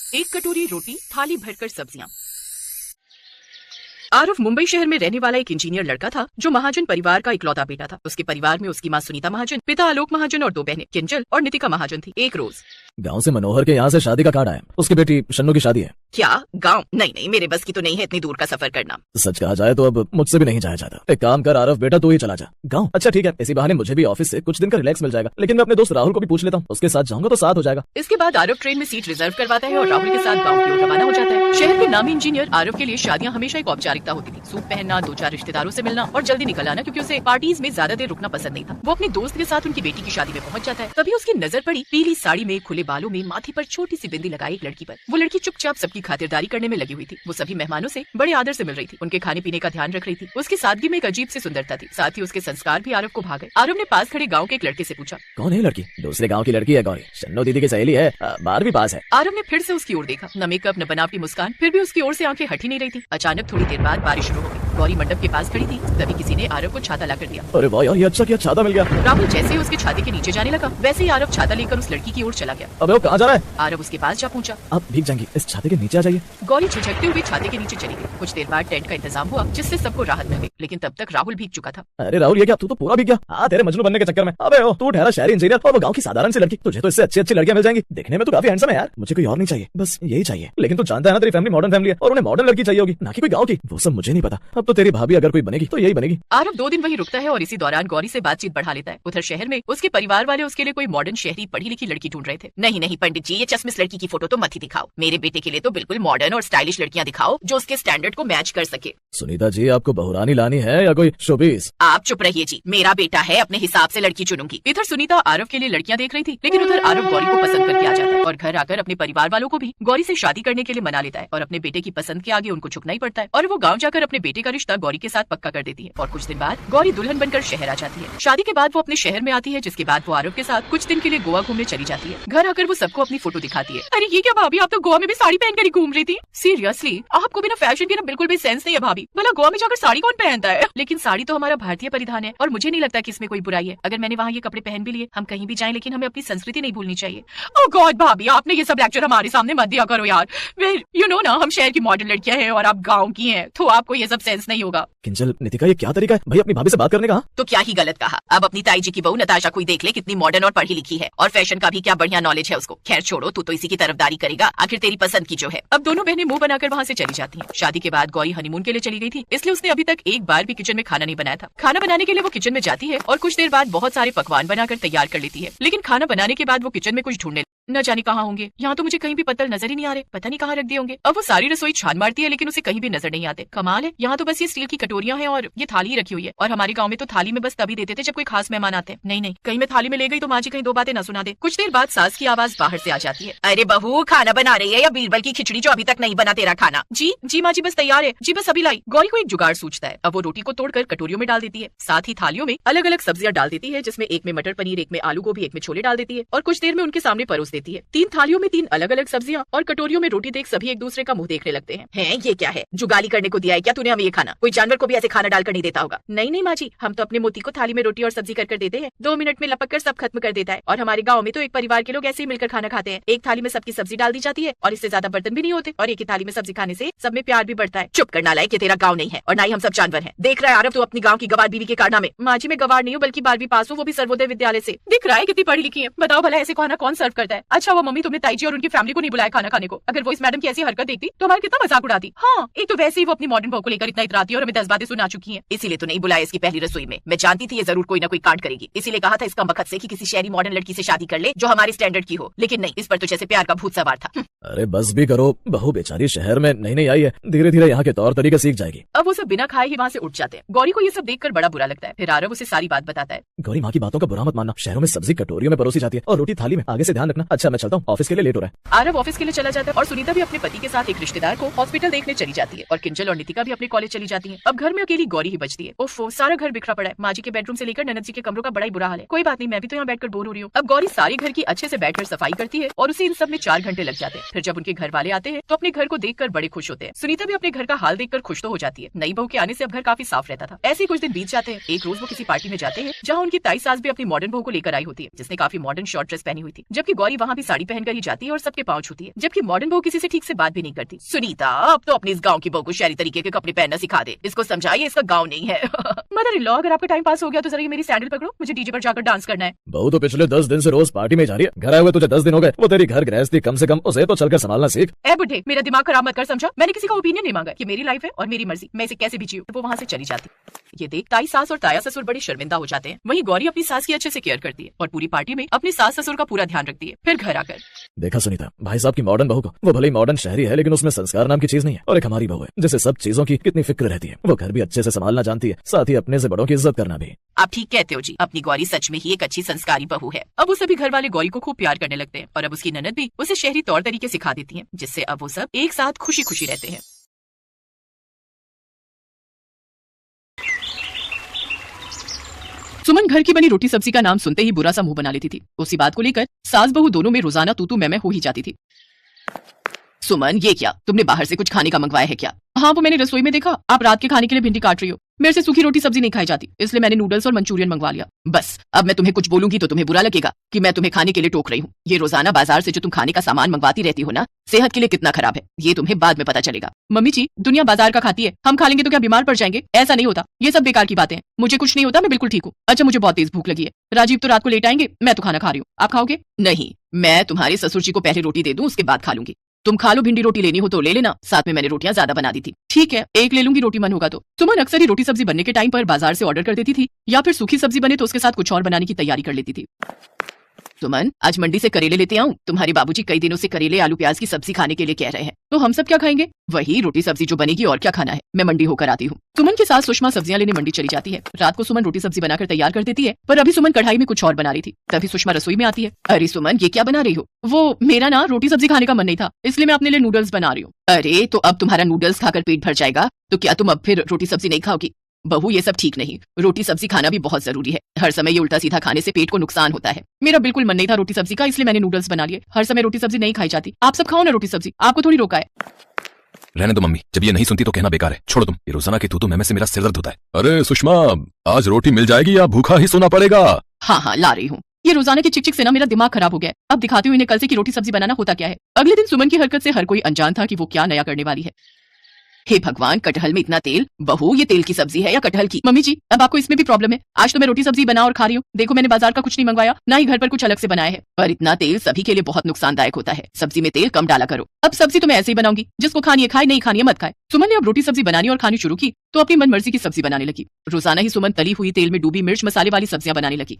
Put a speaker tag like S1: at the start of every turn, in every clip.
S1: एक कटोरी रोटी, थाली भरकर सब्जियां। आरव मुंबई शहर में रहने वाला एक इंजीनियर लड़का था जो महाजन परिवार का इकलौता बेटा था। उसके परिवार में उसकी माँ सुनीता महाजन, पिता आलोक महाजन और दो बहनें किंजल और नितिका महाजन थी। एक रोज
S2: गांव से मनोहर के यहाँ से शादी का कार्ड आया, उसकी बेटी शन्नू की शादी है।
S1: क्या गांव? नहीं नहीं, मेरे बस की तो नहीं है इतनी दूर का सफर करना।
S2: सच कहा जाए तो अब मुझसे भी नहीं जाया जाता। एक काम कर आरव बेटा, तू ही चला जा गाँव। अच्छा ठीक है, इसी बहाने मुझे भी ऑफिस से कुछ दिन का रिलैक्स मिल जाएगा। लेकिन मैं अपने दोस्त राहुल को भी पूछ लेता हूँ, उसके साथ जाऊंगा तो साथ हो जाएगा।
S1: इसके बाद आरव ट्रेन में सीट रिजर्व करवाता है और राहुल के साथ गाँव की ओर रवाना हो जाता है। शहर के नामी इंजीनियर आरव के लिए शादियां हमेशा एक औपचारिकता होती थी। सूट पहनना, दो चार रिश्तेदारों से मिलना और जल्दी निकल आना, क्योंकि उसे पार्टीज में ज्यादा देर रुकना पसंद नहीं था। वो अपने दोस्त के साथ उनकी बेटी की शादी में पहुंच जाता है। तभी उसकी नजर पड़ी पीली साड़ी में, खुले बालों में, माथे पर छोटी सी बिंदी लगाई एक लड़की पर। वो लड़की चुपचाप सबकी खातिरदारी करने में लगी हुई थी। वो सभी मेहमानों से बड़े आदर से मिल रही थी, उनके खाने पीने का ध्यान रख रही थी। उसकी सादगी में एक अजीब सी सुंदरता थी, साथ ही उसके संस्कार भी आरव को भा गए। आरव ने पास खड़े गाँव के एक लड़के से पूछा,
S2: कौन है लड़की? दूसरे गाँव की लड़की है गौरी, शन्नू दीदी की सहेली है, 12वीं पास है।
S1: आरव ने फिर से उसकी ओर देखा, न मेकअप न बनावटी मुस्कान, फिर भी उसकी ओर से आंखें हट ही नहीं रही थी। अचानक थोड़ी देर बाद बारिश शुरू हो गई। गौरी मंडप के पास खड़ी थी, तभी किसी ने आरव को छाता लाकर दिया।
S2: अरे वाह यार, ये अच्छा किया, छाता मिल गया।
S1: राहुल जैसे ही उसके छाते के नीचे जाने लगा, वैसे ही आरव छाता लेकर उस लड़की की ओर चला गया।
S2: अबे वो कहाँ जा रहा है?
S1: आरव उसके पास जा पहुंचा।
S2: आप भीग जाएंगी, इस छाते के नीचे आ जाइए।
S1: गौरी झिझकते हुए छाते के नीचे चली गई। कुछ देर बाद टेंट का इंतजाम हुआ, जिससे सबको राहत मिल गई, लेकिन तब तक राहुल भीग चुका था।
S2: अरे राहुल, ये क्या, तू तो पूरा भीग गया। हाँ, तेरे मजनू बनने के चक्कर में। अबे ओ, तू ठहरा शहरी इंजीनियर और वो गाँव की साधारण सी लड़की। तुझे तो इससे अच्छी अच्छी लड़कियां मिल जाएंगी। देखने में तो काफी हैंडसम है यार। मुझे कोई और नहीं चाहिए, बस यही चाहिए। लेकिन तू जानता है ना, तेरी फैमिली मॉडर्न फैमिली है और उन्हें मॉडर्न लड़की चाहिए होगी, ना कि कोई गाँव की। वो सब मुझे नहीं पता। अब तो तेरी भाभी अगर कोई बनेगी तो यही बनेगी।
S1: आरव 2 दिन वहीं रुकता है और इसी दौरान गौरी से बातचीत बढ़ा लेता है। उधर शहर में उसके परिवार वाले उसके लिए कोई मॉडर्न शहरी पढ़ी लिखी लड़की ढूंढ रहे थे। नहीं नहीं पंडित जी, ये चश्मिश लड़की की फोटो तो मत ही दिखाओ। मेरे बेटे के लिए तो बिल्कुल मॉडर्न और स्टाइलिश लड़कियां दिखाओ जो उसके स्टैंडर्ड को मैच कर सके।
S2: सुनीता जी, आपको बहुरानी लानी है या कोई शोबीज?
S1: आप चुप रहिए जी, मेरा बेटा है, अपने हिसाब से लड़की चुनूंगी। इधर सुनीता आरव के लिए लड़कियां देख रही थी, लेकिन उधर आरव गौरी को पसंद करके आ जाता है और घर आकर अपने परिवार वालों को भी गौरी से शादी करने के लिए मना लेता है। और अपने बेटे की पसंद के आगे उनको झुकना ही पड़ता है और वो गाँव जाकर अपने बेटे का रिश्ता गौरी के साथ पक्का कर देती है। और कुछ दिन बाद गौरी दुल्हन बनकर शहर आ जाती है। शादी के बाद वो अपने शहर में आती है, जिसके बाद वो आरव के साथ कुछ दिन के लिए गोवा घूमने चली जाती है। घर आकर वो सबको अपनी फोटो दिखाती है। अरे ये क्या भाभी, आप तो गोवा में भी साड़ी पहनकर ही घूम रही थी। सीरियसली, आपको भी ना फैशन की ना बिल्कुल भी सेंस नहीं है भाभी। भला गोवा में जाकर साड़ी कौन पहनता है? लेकिन साड़ी तो हमारा भारतीय परिधान है और मुझे नहीं लगता कि इसमें कोई बुराई है। अगर मैंने वहाँ ये कपड़े पहन भी लिए, हम कहीं भी जाएं, लेकिन हमें अपनी संस्कृति नहीं भूलनी चाहिए। ओह गॉड भाभी, आपने ये सब लेक्चर हमारे सामने मत दिया करो यार। यू नो ना, हम शहर की मॉडर्न लड़कियां हैं और आप गाँव की हैं, तो आपको ये सब सेंस नहीं होगा।
S2: किंजल, नितिका, ये क्या तरीका है भाई अपनी भाभी से बात करने का?
S1: तो क्या ही गलत कहा। अब अपनी ताई जी की बहू नताशा को ही देख ले, कितनी मॉडर्न और पढ़ी लिखी है और फैशन का भी क्या बढ़िया नॉलेज है उसको। खैर छोड़ो, तू तो इसी की तरफदारी करेगा, आखिर तेरी पसंद की जो है। अब दोनों बहनें मुंह बनाकर वहाँ से चली जाती हैं। शादी के बाद गौरी हनीमून के लिए चली गई थी, इसलिए उसने अभी तक एक बार भी किचन में खाना नहीं बनाया था। खाना बनाने के लिए वो किचन में जाती है और कुछ देर बाद बहुत सारे पकवान बनाकर तैयार कर लेती है। लेकिन खाना बनाने के बाद वो किचन में कुछ ढूंढने न जाने कहाँ होंगे। यहाँ तो मुझे कहीं भी पत्तल नजर ही नहीं आ रहे, पता नहीं कहाँ रख दिए होंगे। अब वो सारी रसोई छान मारती है, लेकिन उसे कहीं भी नजर नहीं आते। कमाल है, यहाँ तो बस ये स्टील की कटोरियां हैं और ये थाली ही रखी हुई है। और हमारे गाँव में तो थाली में बस तभी देते थे जब कोई खास मेहमान आते हैं। नहीं नहीं, कहीं मैं थाली में ले गई तो माँ जी कहीं 2 बातें न सुना दे। कुछ देर बाद सास की आवाज बाहर से आ जाती है। अरे बहू, खाना बना रही है या बीरबल की खिचड़ी जो अभी तक नहीं बना तेरा खाना? जी जी माँ जी, बस तैयार है जी, बस अभी लाई। गौरी को एक जुगाड़ सूझता है। अब वो रोटी को तोड़कर कटोरियों में डाल देती है, साथ ही थालियों में अलग अलग सब्जियां डाल देती है, जिसमें एक में मटर पनीर, एक में आलू गोभी, एक में छोले डाल देती है और कुछ देर में उनके सामने परोस देती है। 3 थालियों में 3 अलग अलग सब्जियां और कटोरियों में रोटी देख सभी एक दूसरे का मुंह देखने लगते हैं। ये क्या है, जुगाली करने को दिया है क्या तूने हमें ये खाना? कोई जानवर को भी ऐसे खाना डालकर नहीं देता होगा। नहीं नहीं माँ जी, हम तो अपने मोती को थाली में रोटी और सब्जी कर देते हैं, 2 मिनट में लपक कर सब खत्म कर देता है। और हमारे गाँव में तो एक परिवार के लोग ऐसे ही मिलकर खाना खाते हैं। एक थाली में सबकी सब्जी डाल दी जाती है और इससे ज्यादा बर्तन भी नहीं होते, और एक ही थाली में सब्जी खाने से सब में प्यार भी बढ़ता है। चुप करना लायक, तेरा गाँव नहीं है और ना ही हम सब जानवर हैं। देख रहा है आरव, तू अपनी गाँव की गवार बीवी के कारनामे। माँ जी मैं गवार नहीं हूँ, बल्कि 12वीं पास हूँ, वो भी सर्वोदय विद्यालय से। दिख रहा है कितनी पढ़ी लिखी है। बताओ भला ऐसे खाना कौन सर्व करता है? अच्छा वो मम्मी तुमने ताई जी और उनकी फैमिली को नहीं बुलाया खाना खाने को? अगर वो इस मैडम की ऐसी हरकत देखती तो हमारा कितना मजाक उड़ाती। हाँ, एक तो वैसे ही वो अपनी मॉडर्न बहू को लेकर इतना इतराती है और हमें 10 बातें सुना चुकी है। इसीलिए तो नहीं बुलाया इसकी पहली रसोई में। मैं जानती थी ये जरूर कोई ना कोई कांड करेगी, इसीलिए कहा था इसका मकसद से कि किसी शहरी मॉडर्न लड़की से शादी कर ले जो हमारे स्टैंडर्ड की हो। लेकिन नहीं, इस पर तो जैसे प्यार का भूत सवार था।
S2: अरे बस भी करो, बहू बेचारी शहर में नहीं आई है, धीरे धीरे यहाँ के तौर तरीके सीख जाएगी।
S1: अब वो सब बिना खाए ही वहाँ से उठ जाते हैं। गौरी को ये सब देखकर बड़ा बुरा लगता है। फिर आरव उसे सारी बात बताता है।
S2: गौरी, माँ की बातों का बुरा मत मानना, शहरों में सब्जी कटोरियों में परोसी जाती है और रोटी थाली में। आगे से ध्यान रखना। अच्छा मैं चलता हूँ, ऑफिस के लिए लेट हो रहा है।
S1: आरव ऑफिस के लिए चला जाता है और सुनीता भी अपने पति के साथ एक रिश्तेदार को हॉस्पिटल देखने चली जाती है और किंजल और नितिका भी अपने कॉलेज चली जाती है। अब घर में अकेली गौरी ही बचती है। ओफो, सारा घर बिखरा पड़ा है। माँ जी के बेडरूम से लेकर ननद जी के कमरों का बड़ा ही बुरा हाल है। कोई बात नहीं, मैं भी तो यहाँ बैठकर बोर हो रही हूँ। अब गौरी सारी घर की अच्छे से बैठकर सफाई करती है और उसे इन सब में 4 घंटे लग जाते हैं। फिर जब उनके घर वाले आते हैं तो अपने घर को देखकर बड़े खुश होते हैं। सुनीता भी अपने घर का हाल देखकर खुश तो हो जाती है। नई बहू के आने से अब घर काफी साफ रहता था। ऐसे ही कुछ दिन बीत जाते हैं। एक रोज वो किसी पार्टी में जाते हैं जहाँ उनकी ताई सास भी अपनी मॉडर्न बहू को लेकर आई होती है, जिसने काफी मॉडर्न शॉर्ट ड्रेस पहनी हुई थी। जबकि गौरी वहाँ भी साड़ी पहनकर ही जाती है और सबके पाँव छूती है, जबकि मॉडर्न बहू किसी से ठीक से बात भी नहीं करती। सुनीता, अब तो अपनी इस गाँव की बहू को शहरी तरीके के कपड़े पहनना सिखा दे, इसको समझाइए इसका गाँव नहीं है। मदर इन लॉ, अगर आपका टाइम पास हो गया तो जरा ये मेरी सैंडल पकड़ो, मुझे डीजे पर जाकर डांस करना है।
S2: बहू तो पिछले 10 दिन से रोज पार्टी में जा रही है, घर आए हुए तुझे 10 दिन हो गए। वो तेरी घर गृहस्थी, कम से कम उसे तो चलकर संभालना सीख।
S1: ए बुढ़े, मेरा दिमाग खराब मत कर, समझा? मैंने किसी का ओपिनियन नहीं मांगा, कि मेरी लाइफ है और मेरी मर्जी, मैं इसे कैसे भी जीऊं। वो वहाँ से चली जाती। ये देख, ताई सास और ताया ससुर बड़े शर्मिंदा हो जाते हैं। वहीं गौरी अपनी सास की अच्छे से केयर करती है और पूरी पार्टी में अपनी सास ससुर का पूरा ध्यान रखती है। फिर घर आकर
S2: देखा सुनीता, भाई साहब की मॉडर्न बहू को, वो भले ही मॉडर्न शहरी है लेकिन उसमें संस्कार नाम की चीज नहीं है। और एक हमारी बहू है जिसे सब चीजों की कितनी फिक्र रहती है। वो घर भी अच्छे से संभालना जानती है, साथ ही अपने से बड़ों की इज्जत करना भी।
S1: आप ठीक कहते हो जी, अपनी गौरी सच में ही एक अच्छी संस्कारी बहू है। अब वो सभी घर वाले गौरी को खूब प्यार करने लगते हैं और अब उसकी ननद भी उसे शहरी तौर तरीके सिखा देती है, जिससे अब वो सब एक साथ खुशी खुशी रहते हैं। सुमन घर की बनी रोटी सब्जी का नाम सुनते ही बुरा सा मुंह बना लेती थी। उसी बात को लेकर सास बहू दोनों में रोजाना तू तू मैं हो ही जाती थी। सुमन, ये क्या, तुमने बाहर से कुछ खाने का मंगवाया है क्या? हाँ, वो मैंने रसोई में देखा, आप रात के खाने के लिए भिंडी काट रही हो। मेरे से सूखी रोटी सब्जी नहीं खाई जाती, इसलिए मैंने नूडल्स और मंचूरियन मंगवा लिया। बस, अब मैं तुम्हें कुछ बोलूंगी तो तुम्हें बुरा लगेगा कि मैं तुम्हें खाने के लिए टोक रही हूँ। ये रोजाना बाजार से जो तुम खाने का सामान मंगवाती रहती हो ना, सेहत के लिए कितना खराब है, ये तुम्हें बाद में पता चलेगा। मम्मी जी, दुनिया बाजार का खाती है, हम खा लेंगे तो क्या बीमार पड़ जाएंगे? ऐसा नहीं होता, ये सब बेकार की बातें हैं। मुझे कुछ नहीं होता, मैं बिल्कुल ठीक हूँ। अच्छा, मुझे बहुत तेज भूख लगी है। राजीव तो रात को लेट आएंगे, मैं तो खाना खा रही हूँ, आप खाओगे? नहीं, मैं तुम्हारे ससुर जी को पहले रोटी दे दूं, उसके बाद खा लूंगी। तुम खा लो, भिंडी रोटी लेनी हो तो ले लेना, साथ में मैंने रोटियां ज्यादा बना दी थी। ठीक है, एक ले लूंगी, रोटी मन होगा तो। सुमन अक्सर ही रोटी सब्जी बनने के टाइम पर बाजार से ऑर्डर कर देती थी, या फिर सूखी सब्जी बने तो उसके साथ कुछ और बनाने की तैयारी कर लेती थी। सुमन, आज मंडी से करेले लेते आऊं? तुम्हारे बाबूजी कई दिनों से करेले आलू प्याज की सब्जी खाने के लिए कह रहे हैं, तो हम सब क्या खाएंगे? वही रोटी सब्जी जो बनेगी, और क्या खाना है। मैं मंडी होकर आती हूँ। सुमन के साथ सुषमा सब्जियां लेने मंडी चली जाती है। रात को सुमन रोटी सब्जी बनाकर तैयार कर देती है, पर अभी सुमन कढ़ाई में कुछ और बना रही थी। तभी सुषमा रसोई में आती है। अरे सुमन, ये क्या बना रही हो? वो मेरा ना रोटी सब्जी खाने का मन नहीं था, इसलिए मैं अपने लिए नूडल्स बना रही हूँ। अरे, तो अब तुम्हारा नूडल्स खाकर पेट भर जाएगा तो क्या तुम अब फिर रोटी सब्जी नहीं खाओगी? बहू, ये सब ठीक नहीं, रोटी सब्जी खाना भी बहुत जरूरी है। हर समय ये उल्टा सीधा खाने से पेट को नुकसान होता है। मेरा बिल्कुल मन नहीं था रोटी सब्जी का, इसलिए मैंने नूडल्स बना लिए। हर समय रोटी सब्जी नहीं खाई जाती, आप सब खाओ ना रोटी सब्जी, आपको थोड़ी रोका है।
S3: रहने दो मम्मी, जब ये नहीं सुनती तो कहना बेकार है, छोड़ो तुम। ये रोजाना की तू मैं से मेरा सिर दर्द होता है। अरे सुषमा, आज रोटी मिल जाएगी या भूखा ही सोना पड़ेगा?
S1: हाँ हाँ, ला रही हूँ। ये रोजाना की चिक चिक से ना मेरा दिमाग खराब हो गया है। अब दिखाती हूँ इन्हें कल से कि रोटी सब्जी बनाना होता क्या है। अगले दिन सुमन की हरकत से हर कोई अनजान था कि वो क्या नया करने वाली है। हे भगवान, कटहल में इतना तेल। बहू, ये तेल की सब्जी है या कटहल की? मम्मी जी, अब आपको इसमें भी प्रॉब्लम है। आज तो मैं रोटी सब्जी बना और खा रही हूँ। देखो, मैंने बाजार का कुछ नहीं मंगवाया, ना ही घर पर कुछ अलग से बनाया है। पर इतना तेल सभी के लिए बहुत नुकसानदायक होता है। सब्जी में तेल कम डाला करो। अब सब्जी तो मैं ऐसे ही बनाऊंगी, जिसको खानी है खाए, नहीं खानी है मत खाए। सुमन ने अब रोटी सब्जी बनानी और खानी शुरू की तो अपनी मन मर्जी की सब्जी बनाने लगी। रोजाना ही सुमन तली हुई तेल में डूबी मिर्च मसाले वाली सब्जियां बनाने लगी।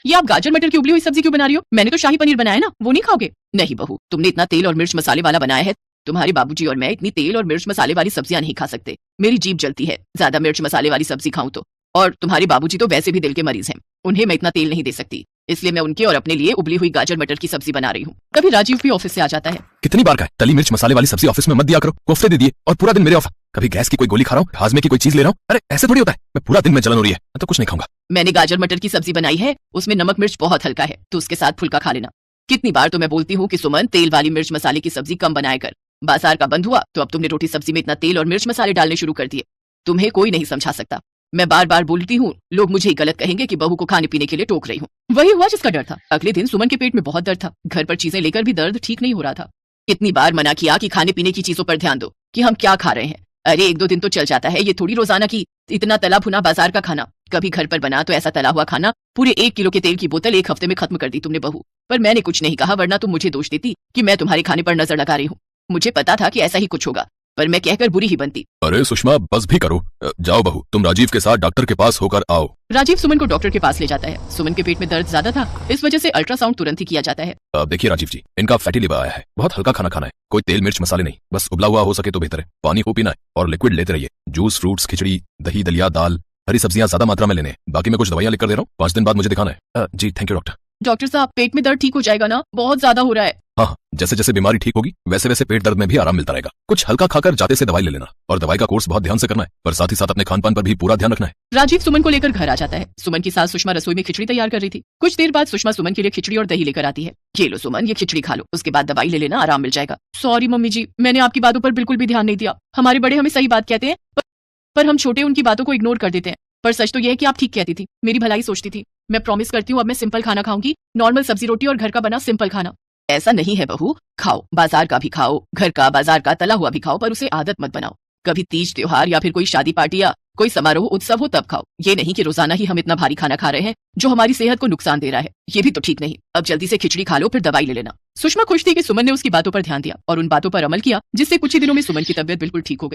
S1: ये आप गाजर मटर की उबली हुई सब्जी क्यों बना रही हो? मैंने तो शाही पनीर बनाया ना, वो नहीं खाओगे? नहीं बहू, तुमने इतना तेल और मिर्च मसाले वाला बनाया है, तुम्हारे बाबूजी और मैं इतनी तेल और मिर्च मसाले वाली सब्जियां नहीं खा सकते। मेरी जीभ जलती है ज्यादा मिर्च मसाले वाली सब्जी खाऊं तो। और तुम्हारे बाबूजी तो वैसे भी दिल के मरीज हैं, उन्हें मैं इतना तेल नहीं दे सकती, इसलिए मैं उनके और अपने लिए उबली हुई गाजर मटर की सब्जी बना रही हूँ। तभी राजीव भी ऑफिस से आ जाता है।
S3: कितनी बार का है, तली मिर्च मसाले वाली सब्जी ऑफिस में मत दिया करो, कोफ्ते दे दिए और पूरा दिन मेरे ऑफ। कभी गैस की कोई गोली खा रहा हूँ, हाजमे की कोई चीज ले रहा हूँ। अरे ऐसे थोड़ी होता है, मैं पूरा दिन में जलन हो रही है, मैं तो कुछ नहीं खाऊंगा।
S1: मैंने गाजर मटर की सब्जी बनाई है, उसमें नमक मिर्च बहुत हल्का है, तो उसके साथ फुल्का खा लेना। कितनी बार तो मैं बोलती हूँ कि सुमन, तेल वाली मिर्च मसाले की सब्जी कम बनाया कर। बाजार का बंद हुआ तो अब तुमने रोटी सब्जी में इतना तेल और मिर्च मसाले डालने शुरू कर दिए। तुम्हें कोई नहीं समझा सकता। मैं बार बार बोलती हूँ, लोग मुझे ही गलत कहेंगे कि बहू को खाने पीने के लिए टोक रही हूँ। वही हुआ जिसका डर था। अगले दिन सुमन के पेट में बहुत दर्द था। घर पर चीजें लेकर भी दर्द ठीक नहीं हो रहा था। कितनी बार मना किया कि खाने पीने की चीजों पर ध्यान दो, कि हम क्या खा रहे हैं। अरे, एक दो दिन तो चल जाता है, ये थोड़ी रोजाना की इतना तला भुना बाजार का खाना। कभी घर पर बना तो ऐसा तला हुआ खाना पूरे 1 किलो के तेल की बोतल 1 हफ्ते में खत्म कर दी तुमने बहू। पर मैंने कुछ नहीं कहा, वरना तुम मुझे दोष देती कि मैं तुम्हारे खाने पर नजर लगा रही हूँ। मुझे पता था कि ऐसा ही कुछ होगा, पर मैं कहकर बुरी ही बनती।
S3: अरे सुषमा, बस भी करो। जाओ बहू, तुम राजीव के साथ डॉक्टर के पास होकर आओ।
S1: राजीव सुमन को डॉक्टर के पास ले जाता है। सुमन के पेट में दर्द ज्यादा था, इस वजह से अल्ट्रासाउंड तुरंत ही किया जाता है।
S3: अब देखिए राजीव जी, इनका फैटी लिवर आया है, बहुत हल्का खाना खाना है, कोई तेल मिर्च मसाले नहीं, बस उबला हुआ हो सके तो बेहतर है। पानी खूब पीना है और लिक्विड लेते रहिए। जूस, फ्रूट्स, खिचड़ी, दही, दलिया, दाल, हरी सब्जियां ज्यादा मात्रा में लेने। बाकी मैं कुछ दवाइयां लिख कर दे रहा हूँ, 5 दिन बाद मुझे दिखाना है। जी थैंक यू डॉक्टर।
S1: डॉक्टर साहब, पेट में दर्द ठीक हो जाएगा ना? बहुत ज्यादा हो रहा है।
S3: हाँ, जैसे जैसे बीमारी ठीक होगी वैसे वैसे पेट दर्द में भी आराम मिलता रहेगा। कुछ हल्का खाकर जाते से दवाई ले लेना, और दवाई का कोर्स बहुत ध्यान से करना है, पर साथ ही साथ अपने खान पान पर भी पूरा ध्यान रखना है।
S1: राजीव सुमन को लेकर घर आ जाता है। सुमन की सास सुषमा रसोई में खिचड़ी तैयार कर रही थी। कुछ देर बाद सुषमा सुमन के लिए खिचड़ी और दही लेकर आती है। ये लो सुमन, ये खिचड़ी खा लो, उसके बाद दवाई ले लेना, आराम मिल जाएगा। सॉरी मम्मी जी, मैंने आपकी बातों पर बिल्कुल भी ध्यान नहीं दिया। हमारे बड़े हमें सही बात कहते हैं, पर हम छोटे उनकी बातों को इग्नोर कर देते हैं। पर सच तो यह है कि आप ठीक कहती थी, मेरी भलाई सोचती थी। मैं प्रॉमिस करती हूँ, अब मैं सिंपल खाना खाऊंगी, नॉर्मल सब्जी रोटी और घर का बना सिंपल खाना। ऐसा नहीं है बहू, खाओ, बाजार का भी खाओ, घर का बाजार का तला हुआ भी खाओ, पर उसे आदत मत बनाओ। कभी तीज त्योहार या फिर कोई शादी पार्टी या कोई समारोह उत्सव हो तब खाओ। ये नहीं कि रोजाना ही हम इतना भारी खाना खा रहे हैं जो हमारी सेहत को नुकसान दे रहा है। ये भी तो ठीक नहीं। अब जल्दी से खिचड़ी खा लो, फिर दवाई ले लेना। सुषमा खुश थी कि सुमन ने उसकी बातों पर ध्यान दिया और उन बातों पर अमल किया, जिससे कुछ ही दिनों में सुमन की तबीयत बिल्कुल ठीक हो गई।